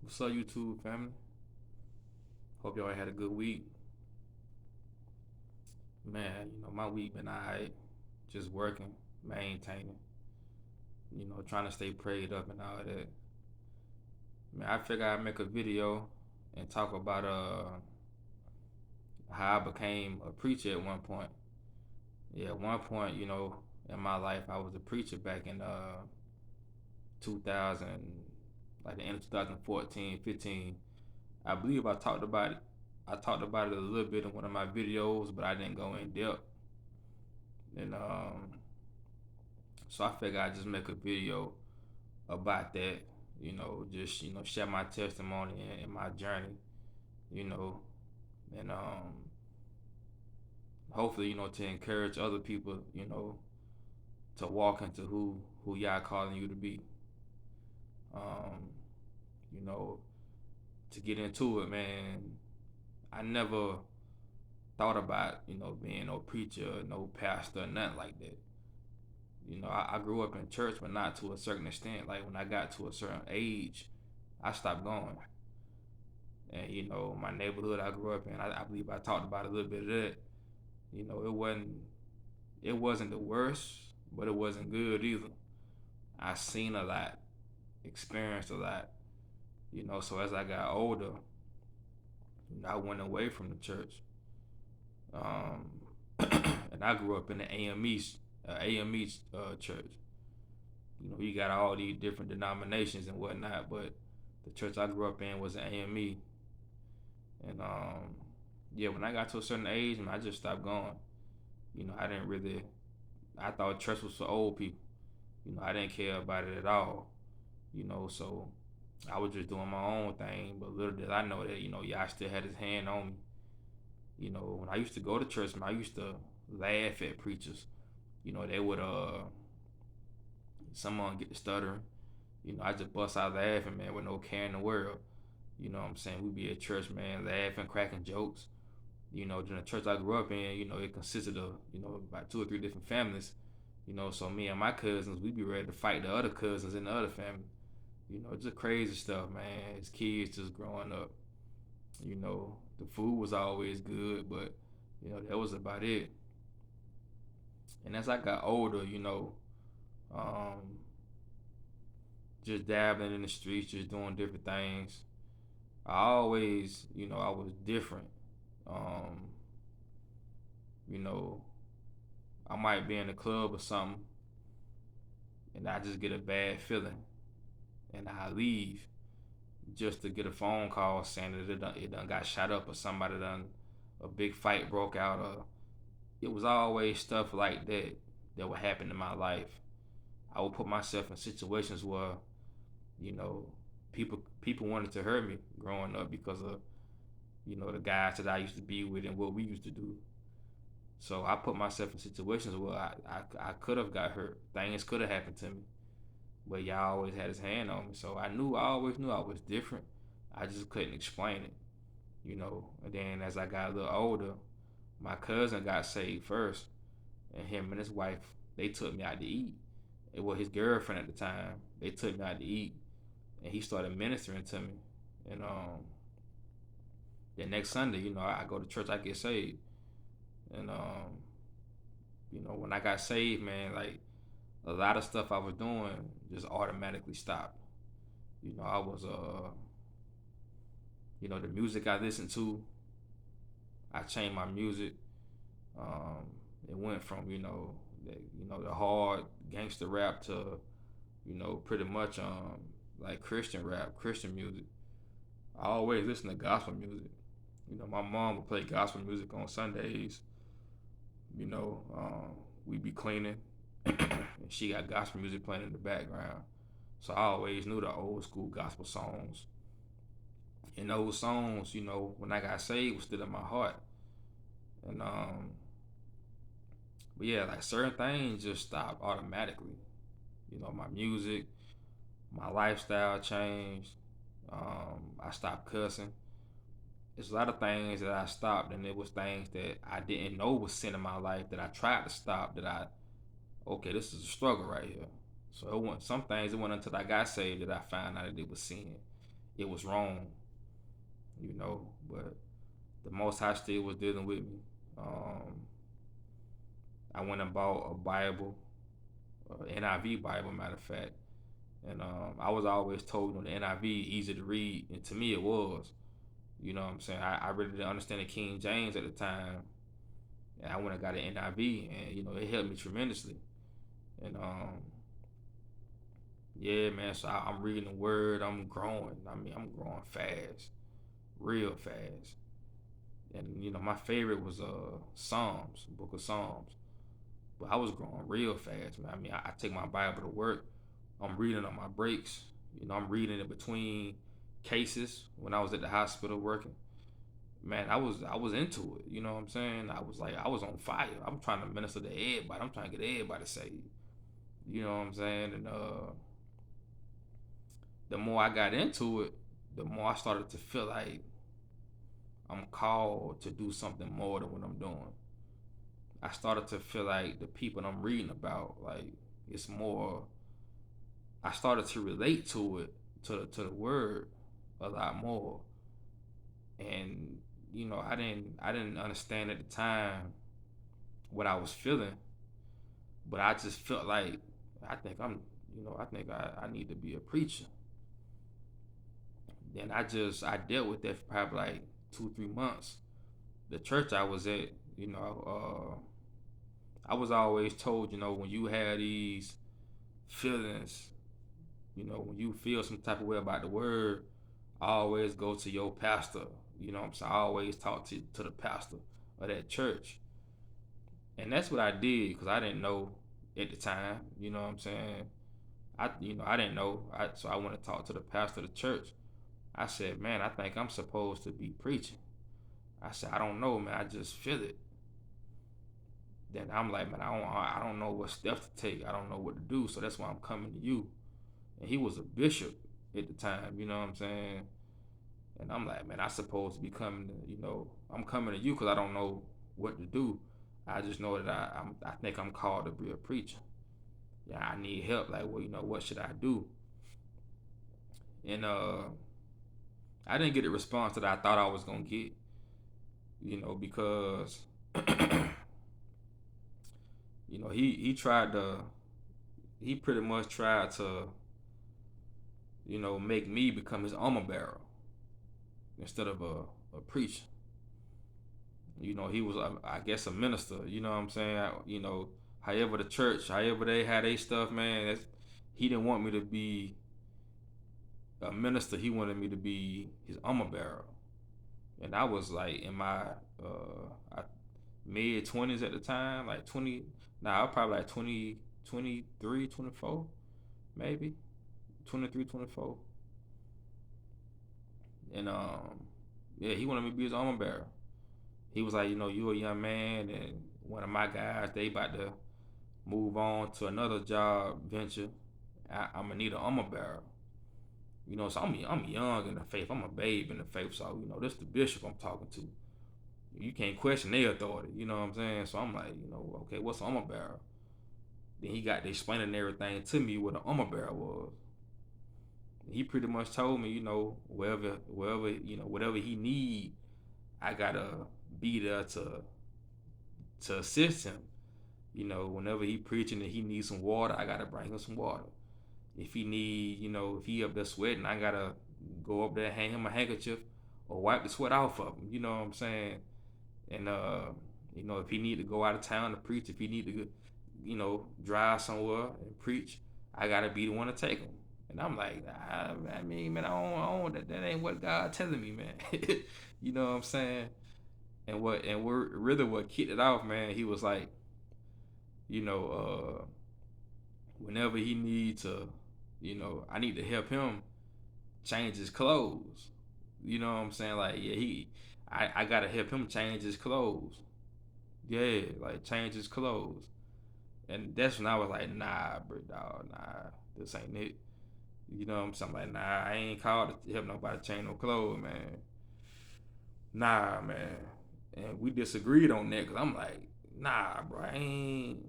What's up, YouTube family? Hope y'all had a good week. Man, my week been alright. Just working, maintaining, trying to stay prayed up and all that. Man, I figured I'd make a video and talk about how I became a preacher at one point. Yeah, at one point, in my life I was a preacher back in 2000, like the end of 2014, 15. I believe I talked about it. I talked about it a little bit in one of my videos, but I didn't go in depth. And so I figured I'd just make a video about that. Just share my testimony and my journey. You know, and hopefully to encourage other people. To walk into who y'all calling you to be. Um, you know, to get into it, man. I never thought about being no preacher, no pastor, nothing like that. I grew up in church, but not to a certain extent. Like when I got to a certain age, I stopped going. And my neighborhood I grew up in, I believe I talked about a little bit of that. It wasn't the worst, but it wasn't good either. I seen a lot, experienced a lot. So as I got older, I went away from the church. Um, and I grew up in the AME church. You got all these different denominations and whatnot, but the church I grew up in was an AME. And yeah, when I got to a certain age, man, I just stopped going. I didn't really. I thought church was for old people. I didn't care about it at all. So I was just doing my own thing. But little did I know that Yah still had His hand on me. When I used to go to church, man, I used to laugh at preachers. They would someone get to stuttering. I just bust out laughing, man, with no care in the world. What I'm saying? We'd be at church, man, laughing, cracking jokes. In the church I grew up in, it consisted of, about two or three different families. So me and my cousins, we'd be ready to fight the other cousins in the other family. Just crazy stuff, man. As kids just growing up. The food was always good, but, that was about it. And as I got older, um, just dabbling in the streets, just doing different things. I always, I was different. Um, you know, I might be in the club or something, and I just get a bad feeling, and I leave just to get a phone call saying that it done got shot up or somebody done a big fight broke out. Or it was always stuff like that that would happen in my life. I would put myself in situations where you know people wanted to hurt me growing up because of the guys that I used to be with and what we used to do. So I put myself in situations where I could have got hurt. Things could have happened to me, but y'all always had His hand on me. So I always knew I was different. I just couldn't explain it. And then as I got a little older, my cousin got saved first, and him and his wife they took me out to eat. It was his girlfriend at the time. They took me out to eat, and he started ministering to me. And the next Sunday, I go to church, I get saved, and when I got saved, man, like a lot of stuff I was doing just automatically stopped. I was the music I listened to, I changed my music. Um, it went from the hard gangster rap to pretty much like Christian rap, Christian music. I always listen to gospel music. My mom would play gospel music on Sundays. You know, we'd be cleaning, and she got gospel music playing in the background. So I always knew the old school gospel songs. And those songs, when I got saved, was still in my heart. And but yeah, like certain things just stopped automatically. My music, my lifestyle changed. I stopped cussing. There's a lot of things that I stopped, and it was things that I didn't know was sin in my life that I tried to stop. Okay, this is a struggle right here. So it wasn't some things. It wasn't until I got saved that I found out that it was sin. it was wrong, you know. But the Most High still was dealing with me. Um, I went and bought a Bible, NIV Bible, matter of fact. And I was always told, the NIV easy to read, and to me it was. You know what I'm saying? I really didn't understand the King James at the time, and I went and got an NIV, and it helped me tremendously. And yeah, man. So I'm reading the Word. I'm growing. I mean, I'm growing fast, real fast. And my favorite was Psalms, Book of Psalms. But I was growing real fast, man. I mean, I take my Bible to work. I'm reading on my breaks. I'm reading in between cases when I was at the hospital working. Man, I was into it. You know what I'm saying? I was on fire. I'm trying to minister to everybody. I'm trying to get everybody saved. You know what I'm saying? And the more I got into it, the more I started to feel like I'm called to do something more than what I'm doing. I started to feel like the people I'm reading about, like, it's more. I started to relate to it, to the word, a lot more. And I didn't understand at the time what I was feeling, but I just felt like I think I need to be a preacher. Then I dealt with that for probably like 2 3 months. The church I was at, I was always told, when you have these feelings, when you feel some type of way about the word, I always go to your pastor. You know what I'm saying? I always talk to the pastor of that church. And that's what I did because I didn't know at the time. You know what I'm saying? I didn't know. So I went to talk to the pastor of the church. I said, man, I think I'm supposed to be preaching. I said, I don't know, man. I just feel it. Then I'm like, man, I don't know what steps to take. I don't know what to do. So that's why I'm coming to you. And he was a bishop at the time. You know what I'm saying? And I'm like, man, I supposed to be coming to, I'm coming to you because I don't know what to do. I just know that I think I'm called to be a preacher. Yeah, I need help. Like, well, what should I do? And I didn't get the response that I thought I was gonna get. Because he tried to he pretty much tried to make me become his armor bearer instead of a preacher. He was, I guess, a minister. You know what I'm saying? However the church, however they had their stuff, man. He didn't want me to be a minister. He wanted me to be his armor bearer. And I was like in my mid 20s at the time, like 20. Nah, I was probably like 20, 23, 24, maybe 23, 24. And yeah, he wanted me to be his armor bearer. He was like, you a young man, and one of my guys, they about to move on to another job venture. I'm gonna need an armor bearer. So I'm young in the faith. I'm a babe in the faith. So this the bishop I'm talking to. You can't question their authority. You know what I'm saying? So I'm like, okay, what's an armor bearer? Then he got to explaining everything to me what an armor bearer was. He pretty much told me, whatever he need, I gotta be there to assist him. Whenever he preaching and he needs some water, I gotta bring him some water. If he need, if he up there sweating, I gotta go up there, hang him a handkerchief, or wipe the sweat off of him. You know what I'm saying? And if he need to go out of town to preach, if he need to, drive somewhere and preach, I gotta be the one to take him. And I'm like, I mean, man, I don't that ain't what God telling me, man. You know what I'm saying? And what kicked it off, man, he was like, you know, whenever he need to, I need to help him change his clothes. You know what I'm saying? Like, yeah, I gotta help him change his clothes. Yeah, like change his clothes. And that's when I was like, nah, bro, dog, nah, this ain't it. You know what I'm saying? Like, nah, I ain't called to help nobody change no clothes, man. Nah, man. And we disagreed on that because I'm like, nah, bro, I ain't.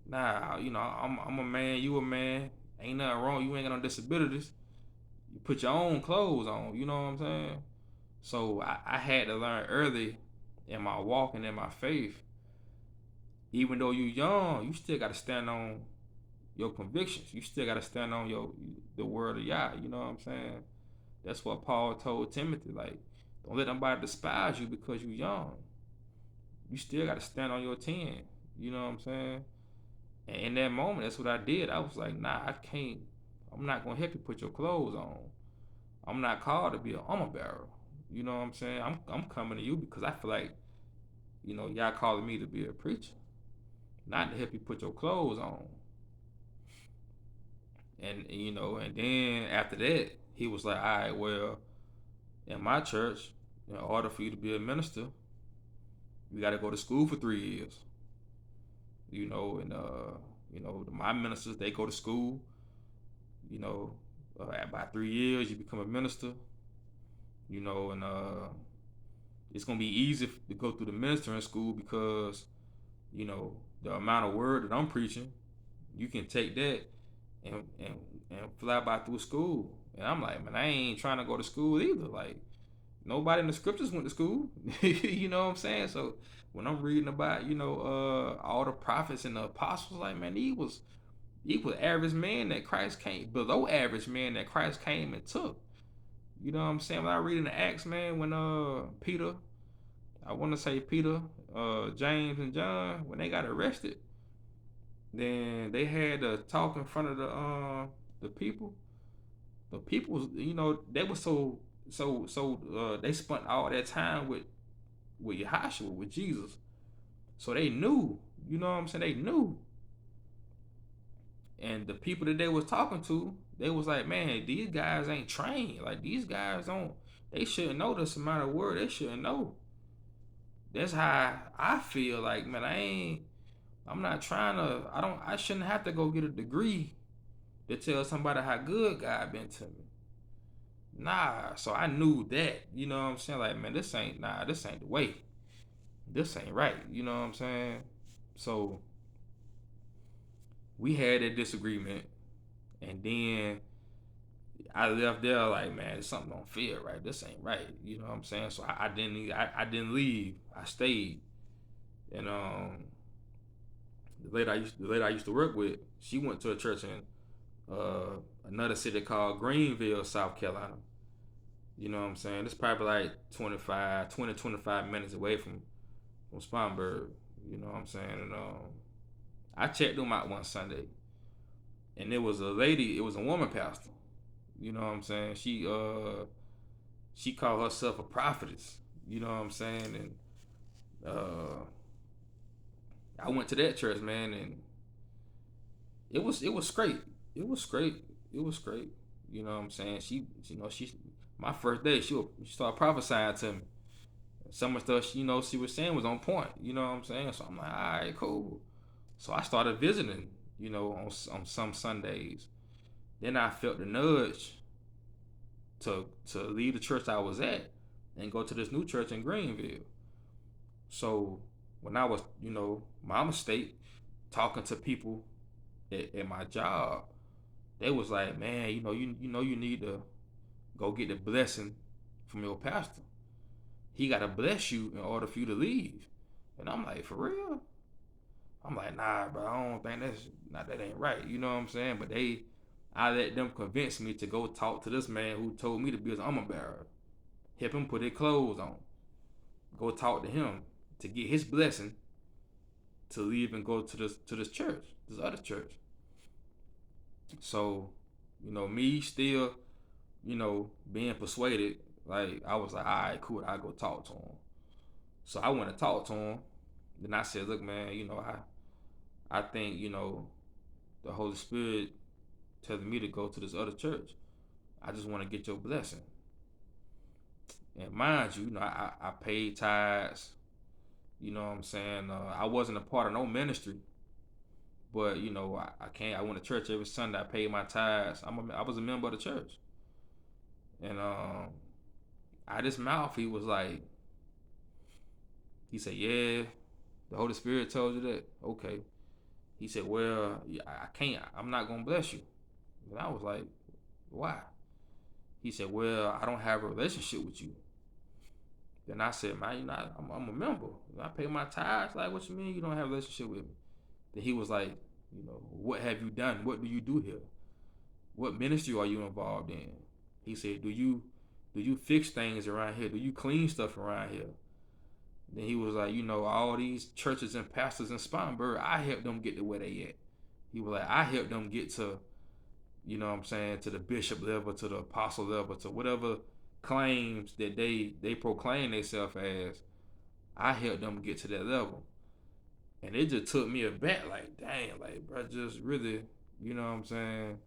Nah, I'm a man, you a man. Ain't nothing wrong. You ain't got no disabilities. You put your own clothes on. You know what I'm saying? So I had to learn early in my walk and in my faith. Even though you young, you still got to stand on your convictions. You still got to stand on the word of Yah. You know what I'm saying? That's what Paul told Timothy. Like, don't let nobody despise you because you young. You still got to stand on your 10. You know what I'm saying? And in that moment, that's what I did. I was like, nah, I can't. I'm not gonna help you put your clothes on. I'm not called to be an armor bearer. You know what I'm saying? I'm coming to you because I feel like, y'all calling me to be a preacher, not to help you put your clothes on. And then after that, he was like, all right, well, in my church, in order for you to be a minister, you got to go to school for 3 years. My ministers, they go to school. You know, by 3 years, you become a minister. And it's gonna be easy to go through the ministering school because the amount of word that I'm preaching, you can take that and fly by through school. And I'm like, man, I ain't trying to go to school either. Like, nobody in the scriptures went to school. You know what I'm saying? So when I'm reading about, all the prophets and the apostles, like, man, he was average man that Christ came, below average man that Christ came and took. You know what I'm saying? When I read in the Acts, man, when Peter, I want to say Peter, James and John, when they got arrested, then they had to talk in front of the people. The people, they were they spent all that time with Yahshua, with Jesus. So they knew, you know what I'm saying? They knew. And the people that they was talking to, they was like, man, these guys ain't trained. Like, these guys they shouldn't know this amount of word. They shouldn't know. That's how I feel. Like, man, I'm not trying to, I shouldn't have to go get a degree to tell somebody how good God been to me. Nah, so I knew that, you know what I'm saying? Like, man, this ain't the way. This ain't right, you know what I'm saying? So we had that disagreement, and then I left there like, man, something don't feel right. This ain't right, you know what I'm saying? So I didn't leave. I stayed, and the lady I used to work with, she went to a church in another city called Greenville, South Carolina. You know what I'm saying? It's probably like 25 minutes away from Spartanburg. You know what I'm saying? And I checked them out one Sunday, and it was a lady. It was a woman pastor. You know what I'm saying? She called herself a prophetess. You know what I'm saying? And I went to that church, man, and it was great. It was great. It was great. You know what I'm saying? She my first day, she started prophesying to me. Some of the stuff she was saying was on point. You know what I'm saying? So I'm like, all right, cool. So I started visiting, on some Sundays. Then I felt the nudge to leave the church I was at and go to this new church in Greenville. So when I was, my mistake, talking to people at my job, they was like, man, you need to go get the blessing from your pastor. He gotta bless you in order for you to leave. And I'm like, for real? I'm like, nah, bro, I don't think that ain't right. You know what I'm saying? But I let them convince me to go talk to this man who told me to be his armor bearer. Help him put his clothes on. Go talk to him to get his blessing to leave and go to this church, this other church. So, me still, being persuaded, like, I was like, all right, cool, I'll go talk to him. So I went to talk to him. Then I said, look, man, I think, the Holy Spirit telling me to go to this other church. I just want to get your blessing. And mind you, I paid tithes. You know what I'm saying? I wasn't a part of no ministry. But, I went to church every Sunday. I paid my tithes. I was a member of the church. And out of his mouth, he was like, he said, yeah, the Holy Spirit told you that? Okay. He said, well, I can't. I'm not going to bless you. And I was like, why? He said, well, I don't have a relationship with you. Then I said, man, I'm a member. I pay my tithes. Like, what you mean you don't have a relationship with me? Then he was like, what have you done? What do you do here? What ministry are you involved in? He said, do you fix things around here? Do you clean stuff around here? Then he was like, all these churches and pastors in Spartanburg, I helped them get to where they at. He was like, I helped them get to, what I'm saying, to the bishop level, to the apostle level, to whatever claims that they proclaim themselves as. I helped them get to that level. And it just took me aback, like, dang, like, bro, just really, you know what I'm saying?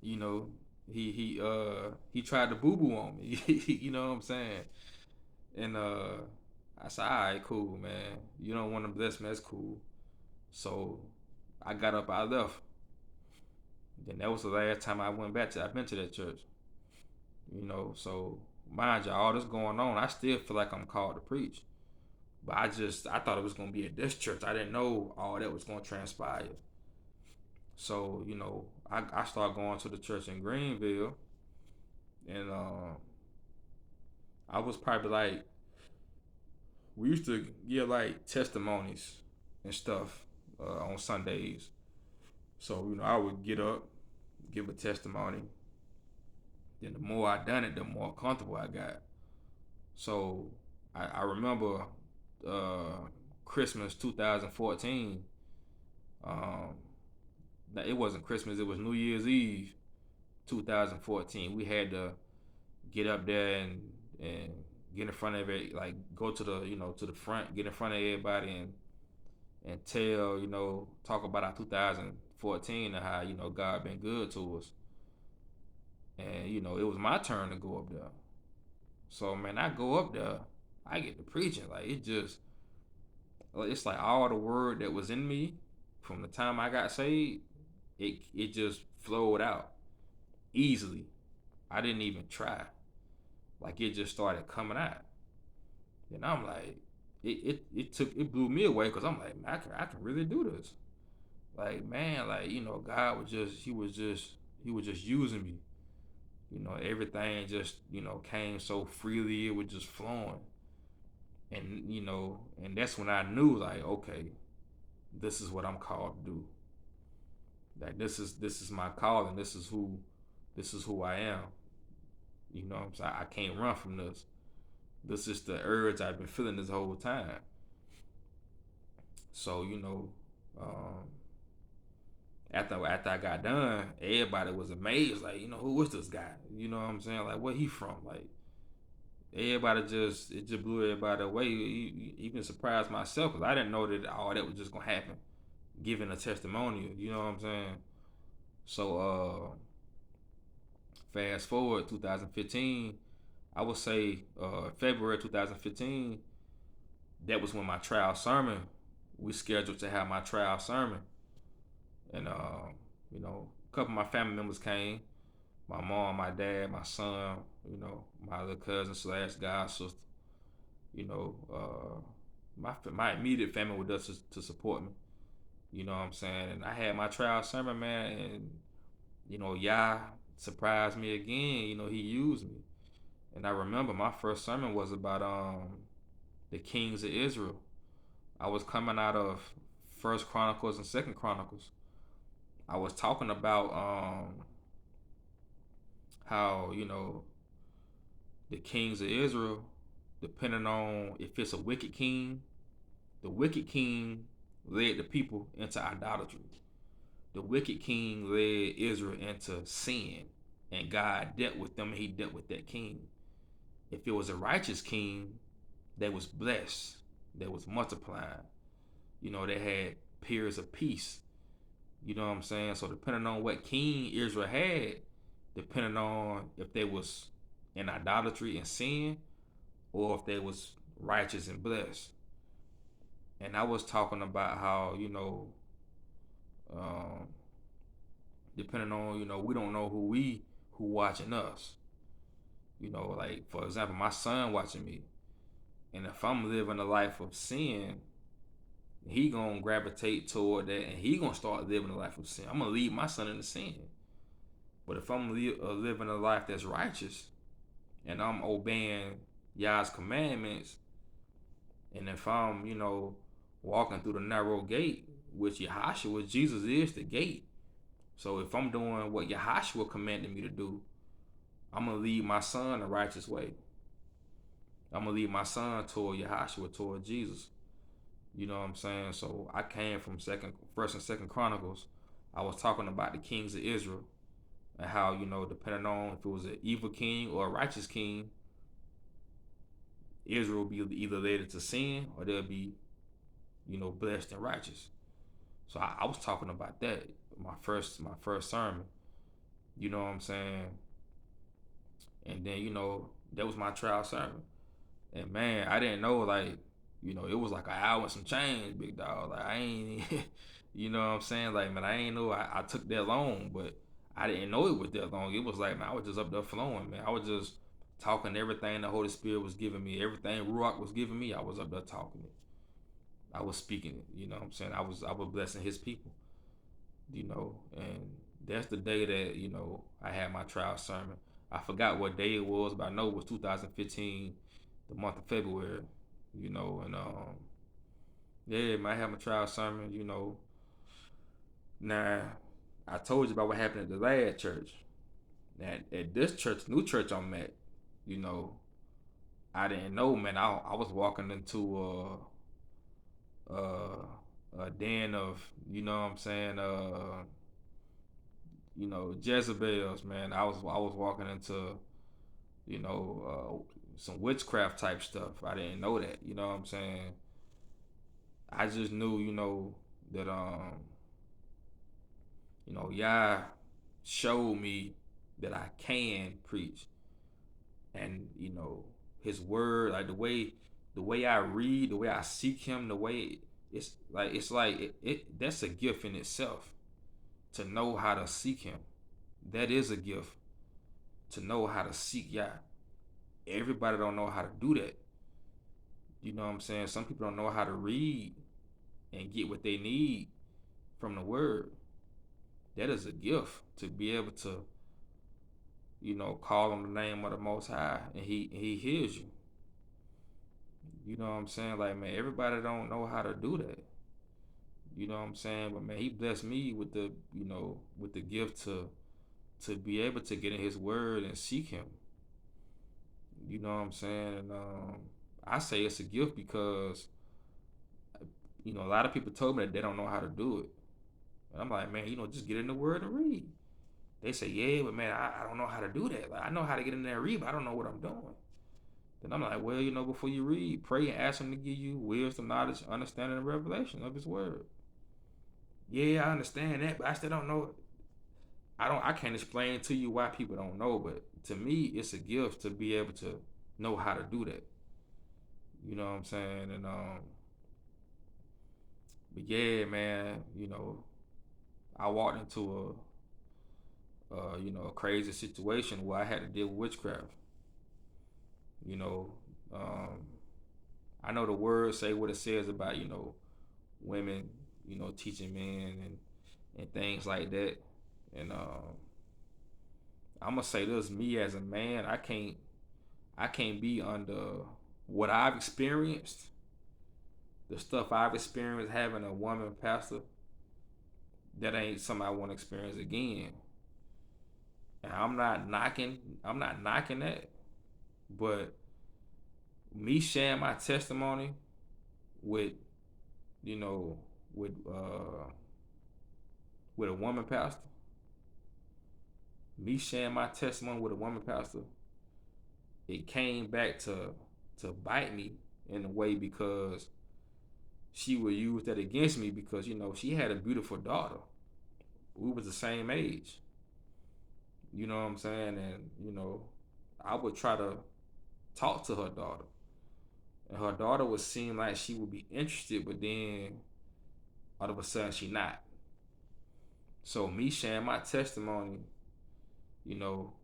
You know, he tried to boo boo on me. You know what I'm saying? And I said, all right, cool, man. You don't want to bless me, that's cool. So I got up, I left. Then that was the last time I've been to that church. So mind you, all this going on, I still feel like I'm called to preach. But I thought it was gonna be at this church. I didn't know all that was gonna transpire. So, I started going to the church in Greenville, and I was probably like, we used to give like testimonies and stuff on Sundays. So, I would get up, give a testimony. Then the more I done it, the more comfortable I got. So I remember Christmas 2014. Um, it wasn't Christmas; it was New Year's Eve 2014. We had to get up there and get in front of it, like go to the to the front, get in front of everybody and tell talk about our 2014 and how God been good to us. And it was my turn to go up there. So man, I go up there, I get to preaching. Like it's like all the word that was in me from the time I got saved, it just flowed out easily. I didn't even try. Like it just started coming out. And I'm like, it blew me away because I'm like, man, I can really do this. Like man, like God he was just using me. Everything just came so freely. It was just flowing, and that's when I knew like, okay, this is what I'm called to do. Like this is my calling. This is who I am. I'm saying? I can't run from this. This is the urge I've been feeling this whole time. So um, after I got done, everybody was amazed. Like, who is this guy? You know what I'm saying? Like, where he from? Like, everybody it just blew everybody away. Even surprised myself because I didn't know that all that was just gonna happen. Giving a testimonial, you know what I'm saying? So, fast forward 2015, I would say February 2015. That was when my trial sermon. We scheduled to have my trial sermon, and a couple of my family members came. My mom, my dad, my son, my little cousin slash god sister. My immediate family with us to support me. You know what I'm saying? And I had my trial sermon, man, and Yah surprised me again. He used me. And I remember my first sermon was about the kings of Israel. I was coming out of First Chronicles and Second Chronicles. I was talking about how the kings of Israel, depending on if it's a wicked king, the wicked king led the people into idolatry. The wicked king led Israel into sin, and God dealt with them, and he dealt with that king. If it was a righteous king, they was blessed, they was multiplying. They had periods of peace. You know what I'm saying? So depending on what king Israel had, depending on if they was in idolatry and sin, or if they was righteous and blessed. And I was talking about how um, depending on we don't know who watching us. Like for example, my son watching me, and if I'm living a life of sin, he gonna gravitate toward that, and he gonna start living a life of sin. I'm gonna lead my son into sin. But if I'm living a life that's righteous and I'm obeying Yah's commandments, and if I'm, walking through the narrow gate, which Yahashua, Jesus is the gate. So if I'm doing what Yahashua commanded me to do, I'm gonna lead my son the righteous way. I'm gonna lead my son toward Yahashua, toward Jesus. You know what I'm saying? So I came from First and Second Chronicles. I was talking about the kings of Israel and how, depending on if it was an evil king or a righteous king, Israel will be either led into sin or they'll be, blessed and righteous. So I was talking about that my first sermon. You know what I'm saying? And then that was my trial sermon. And man, I didn't know, like, it was like an hour and some change, big dog. Like I ain't, you know what I'm saying? Like, man, I ain't know I took that long, but I didn't know it was that long. It was like, man, I was just up there flowing, man. I was just talking everything the Holy Spirit was giving me, everything Ruach was giving me. I was up there talking it. I was speaking it. You know what I'm saying? I was blessing His people. And that's the day that I had my trial sermon. I forgot what day it was, but I know it was 2015, the month of February. And yeah, man, I had my trial sermon. Now I told you about what happened at the last church. Now at this church, new church I'm at, you know, I didn't know, man. I was walking into a den of, what I'm saying, Jezebels, man. I was walking into, some witchcraft type stuff. I didn't know that, you know what I'm saying? I just knew, that Yah showed me that I can preach, and His word, like the way I read, the way I seek Him, the way it's like that's a gift in itself to know how to seek Him. That is a gift to know how to seek Yah. Everybody don't know how to do that. You know what I'm saying? Some people don't know how to read and get what they need from the word. That is a gift to be able to, call on the name of the Most High, and He hears you. You know what I'm saying? Like, man, everybody don't know how to do that. You know what I'm saying? But man, He blessed me with the gift to be able to get in His word and seek Him. You know what I'm saying? And I say it's a gift because a lot of people told me that they don't know how to do it. And I'm like, man, just get in the word and read. They say, yeah, but man, I don't know how to do that. Like, I know how to get in there and read, but I don't know what I'm doing. Then I'm like, well, before you read, pray and ask Him to give you wisdom, knowledge, understanding, and revelation of His word. Yeah, I understand that, but I still don't know. I can't explain to you why people don't know, but to me, it's a gift to be able to know how to do that. You know what I'm saying? And but yeah, man, I walked into a crazy situation where I had to deal with witchcraft. You know, um, I know the word say what it says about women, teaching men and things like that. And I'm gonna say this: me as a man, I can't be under what I've experienced, the stuff I've experienced having a woman pastor. That ain't something I want to experience again. And I'm not knocking that, but me sharing my testimony with you know with with a woman pastor, me sharing my testimony with a woman pastor, it came back to bite me in a way because she would use that against me because she had a beautiful daughter. We was the same age. You know what I'm saying? And I would try to talk to her daughter, and her daughter would seem like she would be interested, but then all of a sudden she not. So me sharing my testimony, you know,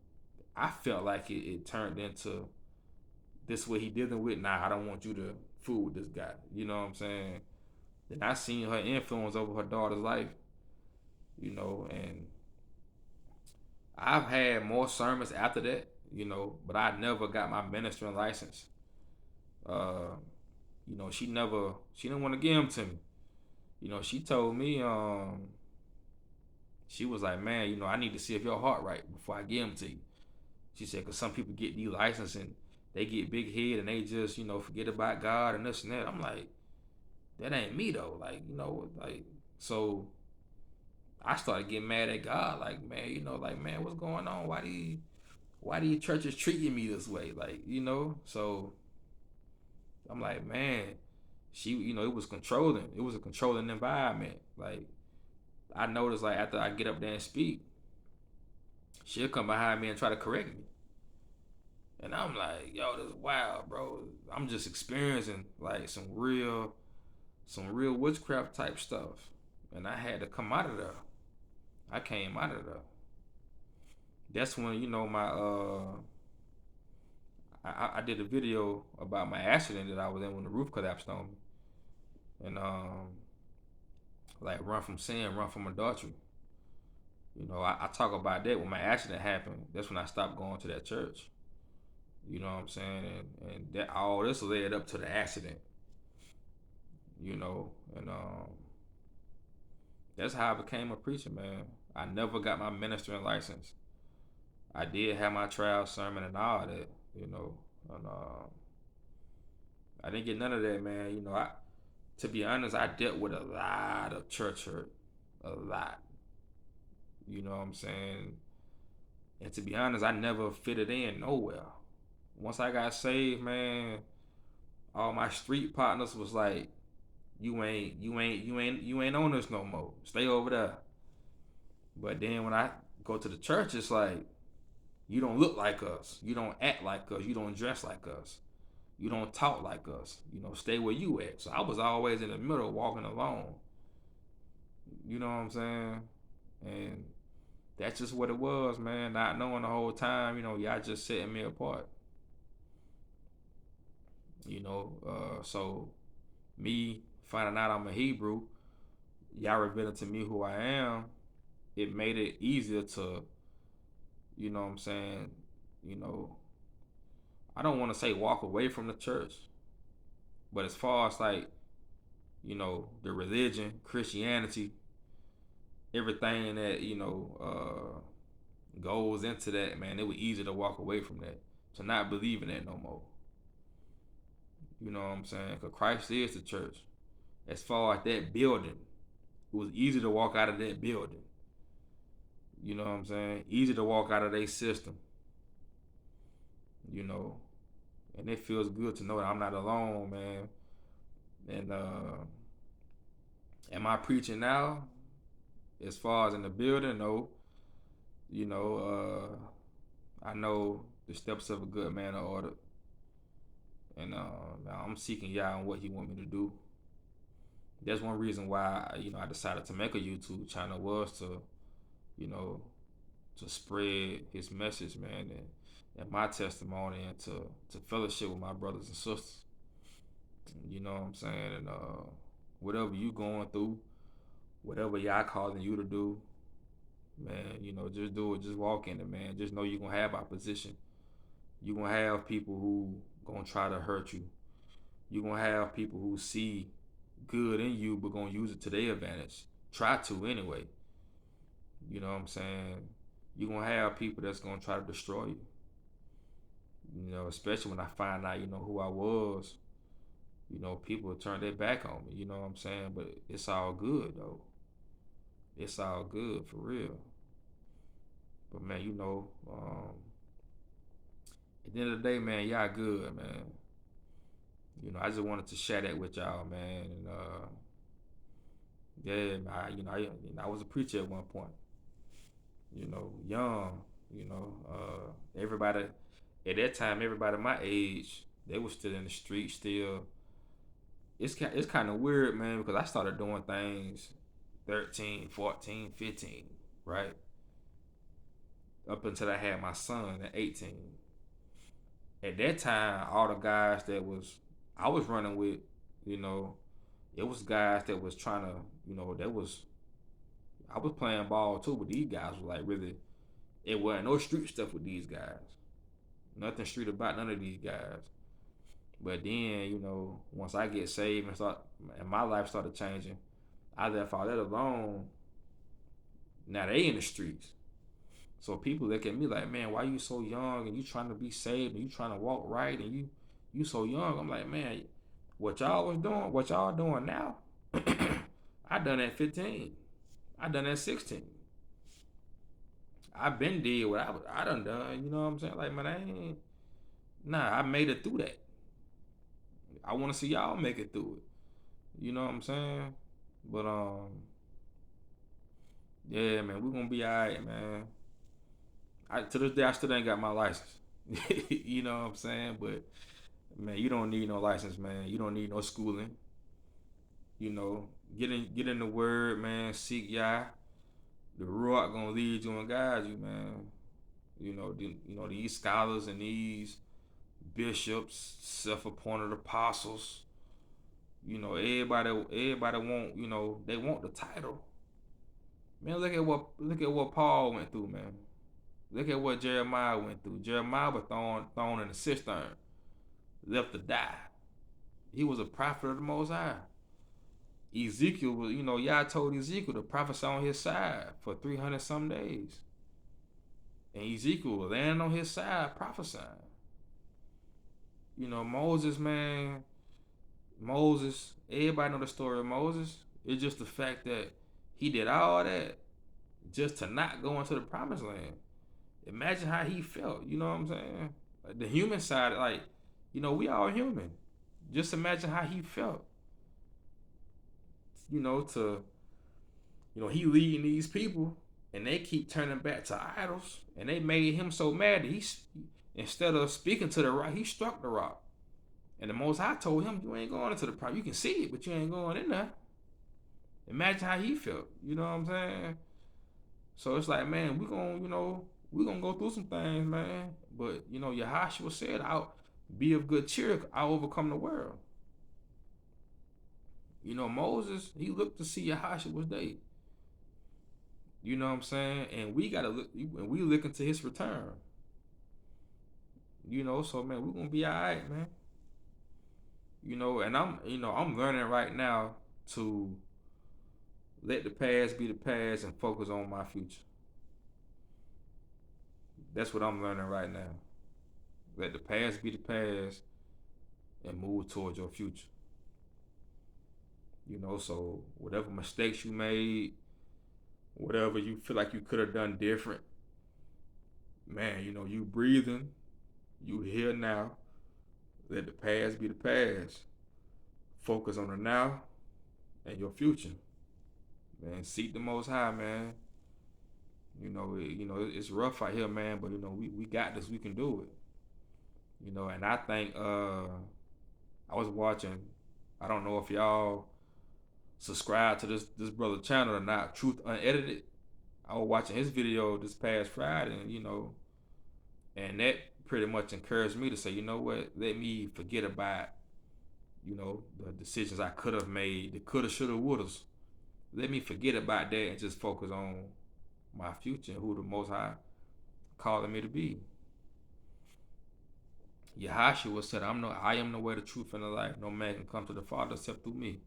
I felt like it turned into this what he dealing with. Nah, I don't want you to fool with this guy. You know what I'm saying? Then I seen her influence over her daughter's life, and I've had more sermons after that, but I never got my ministering license. Uh, she didn't want to give them to me. She told me, she was like, man, I need to see if your heart right before I give them to you. She said, because some people get these license and they get big head and they just, forget about God and this and that. I'm like, that ain't me though. Like, so I started getting mad at God. Like, man, man, what's going on? Why these churches treating me this way? Like, so I'm like, man, it was controlling. It was a controlling environment. Like, I noticed, like, after I get up there and speak, she'll come behind me and try to correct me. And I'm like, yo, this is wild, bro. I'm just experiencing like some real witchcraft type stuff. And I had to come out of there. I came out of there. That's when, my I did a video about my accident that I was in when the roof collapsed on me. And like run from sin, run from adultery. I talk about that when my accident happened. That's when I stopped going to that church. You know what I'm saying? And that all this led up to the accident. And that's how I became a preacher, man. I never got my ministering license. I did have my trial sermon and all that, and I didn't get none of that, man. To be honest, I dealt with a lot of church hurt, a lot. You know what I'm saying? And to be honest, I never fitted in nowhere. Once I got saved, man, all my street partners was like, you ain't on this no more. Stay over there. But then when I go to the church, it's like, you don't look like us. You don't act like us. You don't dress like us. You don't talk like us. Stay where you at. So I was always in the middle, walking alone. You know what I'm saying? And that's just what it was, man. Not knowing the whole time, y'all just setting me apart. So me finding out I'm a Hebrew, y'all revealing to me who I am, it made it easier to, what I'm saying, you know, I don't want to say walk away from the church, but as far as like, the religion, Christianity, everything that, goes into that, man, it was easy to walk away from that, to not believe in that no more. You know what I'm saying? Because Christ is the church. As far as that building, it was easy to walk out of that building. You know what I'm saying? Easy to walk out of their system. You know, and it feels good to know that I'm not alone, man. And am I preaching now? As far as in the building, no. You know, I know the steps of a good man are ordered, and I'm seeking Yah on what He want me to do. That's one reason why I decided to make a YouTube channel, was to you know to spread His message, man, and my testimony, and to fellowship with my brothers and sisters. You know what I'm saying? And whatever you going through, whatever Yah calling you to do, man, just do it. Just walk in it, man. Just know you're gonna have opposition. You're gonna have people who gonna try to hurt you. You're gonna have people who see good in you but gonna use it to their advantage. Try to anyway. You know what I'm saying? You're gonna have people that's gonna try to destroy you. Especially when I find out, who I was. People turn their back on me. You know what I'm saying? But it's all good though. It's all good for real. But man, at the end of the day, man, y'all good, man. I just wanted to share that with y'all, man. And yeah, I was a preacher at one point. Young. Everybody at that time, everybody my age, they was still in the street. Still, it's kind of weird, man, because I started doing things 13, 14, 15, right? Up until I had my son at 18. At that time, all the guys that I was running with, you know, it was guys that was trying to, that was I was playing ball too, but these guys were like really, It wasn't no street stuff with these guys. Nothing street about none of these guys. But then, once I get saved and my life started changing, I left all that alone. Now they in the streets. So people look at me like, man, why you so young and you trying to be saved and you trying to walk right and you so young. I'm like, man, what y'all doing now? I done at 15. I done at 16. I been did what I done done. You know what I'm saying? Like, man, I made it through that. I want to see y'all make it through it. You know what I'm saying? But yeah, man, we gonna be alright, man. To this day, I still ain't got my license. You know what I'm saying? But man, you don't need no license, man. You don't need no schooling. Get in the word, man. Seek Yah. The Ruach gonna lead you and guide you, man. These scholars and these bishops, self-appointed apostles. Everybody want, they want the title. Man, look at what Paul went through, man. Look at what Jeremiah went through. Jeremiah was thrown in a cistern, left to die. He was a prophet of the Most High. Ezekiel was, Yah told Ezekiel to prophesy on his side for 300 some days. And Ezekiel was laying on his side prophesying. Moses, man, everybody know the story of Moses. It's just the fact that he did all that just to not go into the promised land. Imagine how he felt, you know what I'm saying? Like the human side, like, we all human. Just imagine how he felt. He leading these people and they keep turning back to idols and they made him so mad that instead of speaking to the rock, he struck the rock. And the Most High told him, you ain't going into the promise. You can see it, but you ain't going in there. Imagine how he felt. You know what I'm saying? So it's like, man, we're gonna go through some things, man. But Yahushua said, I'll be of good cheer, I'll overcome the world. Moses, he looked to see Yahushua's day. You know what I'm saying? And we gotta look, and we looking to his return. So man, we're gonna be alright, man. And I'm learning right now to let the past be the past and focus on my future. That's what I'm learning right now. Let the past be the past and move towards your future. So whatever mistakes you made, whatever you feel like you could have done different, man, you breathing, you here now. Let the past be the past. Focus on the now and your future. Man, seek the Most High, man. It's rough out here, man, but we got this. We can do it. And I think I was watching. I don't know if y'all subscribe to this brother channel or not. Truth Unedited. I was watching his video this past Friday, and that pretty much encouraged me to say, you know what? Let me forget about, the decisions I could have made, the coulda, shoulda, wouldas. Let me forget about that and just focus on my future and who the Most High calling me to be. Yahushua said, I am the way, the truth, and the life. No man can come to the Father except through me.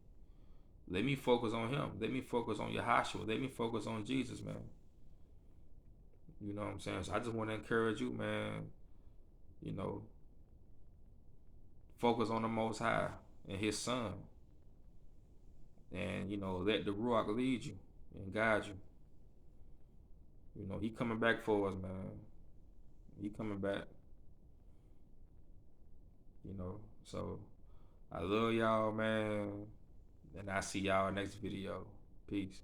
Let me focus on him. Let me focus on Yahushua. Let me focus on Jesus, man. You know what I'm saying? So I just want to encourage you, man. Focus on the Most High and his Son. And, let the Ruach lead you and guide you. He coming back for us, man. He coming back. So I love y'all, man. And I see y'all next video. Peace.